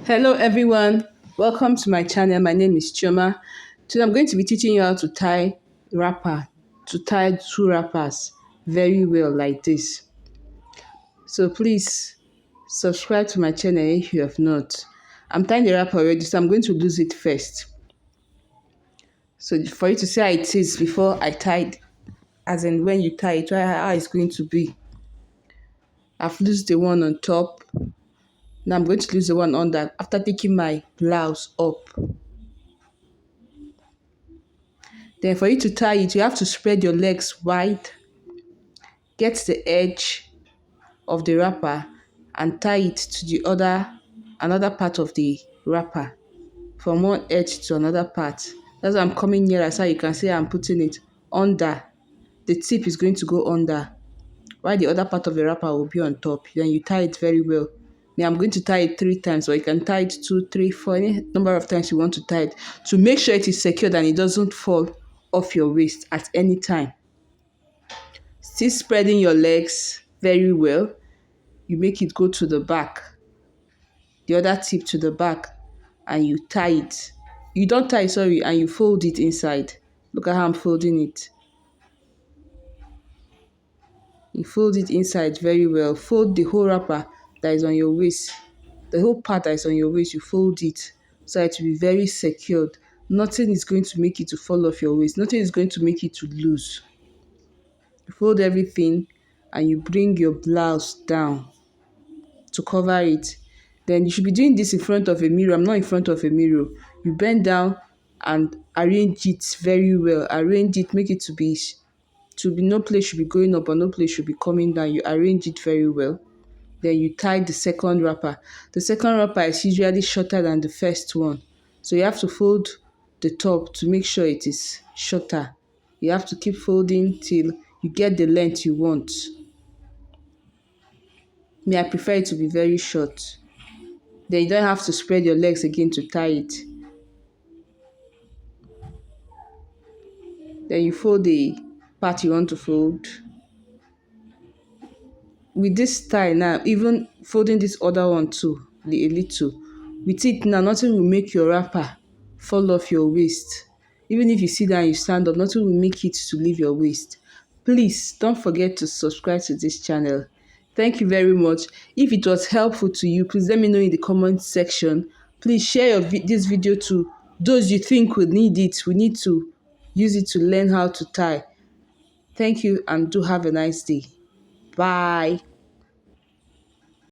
Hello everyone, welcome to my channel. My name is Chioma. Today I'm going to be teaching you how to tie wrapper, to tie two wrappers very well like this. So please subscribe to my channel if you have not. I'm tying the wrapper already, so I'm going to lose it first. So for you to see how it is before I tied, as in when you tie it, how it's going to be. I've loosed the one on top. Now I'm going to lose the one under after taking my blouse up. Then for you to tie it, you have to spread your legs wide, get the edge of the wrapper and tie it to the another part of the wrapper from one edge to another part. That's why I'm coming nearer so you can see I'm putting it under. The tip is going to go under while the other part of the wrapper will be on top. Then you tie it very well. Now I'm going to tie it 3 times, or you can tie it 2, 3, 4, any number of times you want to tie it to make sure it is secured and it doesn't fall off your waist at any time. Still spreading your legs very well. You make it go to the back, the other tip to the back, and you tie it. You don't tie, sorry, and you fold it inside. Look at how I'm folding it. You fold it inside very well. Fold the whole wrapper that is on your waist. The whole part that is on your waist, you fold it so it will be very secured. Nothing is going to make it to fall off your waist. Nothing is going to make it to loose. You fold everything and you bring your blouse down to cover it. Then you should be doing this in front of a mirror. I'm not in front of a mirror. You bend down and arrange it very well. Arrange it, make it to be no place should be going up or no place should be coming down. You arrange it very well. Then you tie the second wrapper. The second wrapper is usually shorter than the first one. So you have to fold the top to make sure it is shorter. You have to keep folding till you get the length you want. Me, I prefer it to be very short. Then you don't have to spread your legs again to tie it. Then you fold the part you want to fold. With this style now, even folding this other one too, a little. With it now, nothing will make your wrapper fall off your waist. Even if you sit down and you stand up, nothing will make it to leave your waist. Please don't forget to subscribe to this channel. Thank you very much. If it was helpful to you, please let me know in the comment section. Please share this video to those you think will need it. We need to use it to learn how to tie. Thank you and do have a nice day. Bye.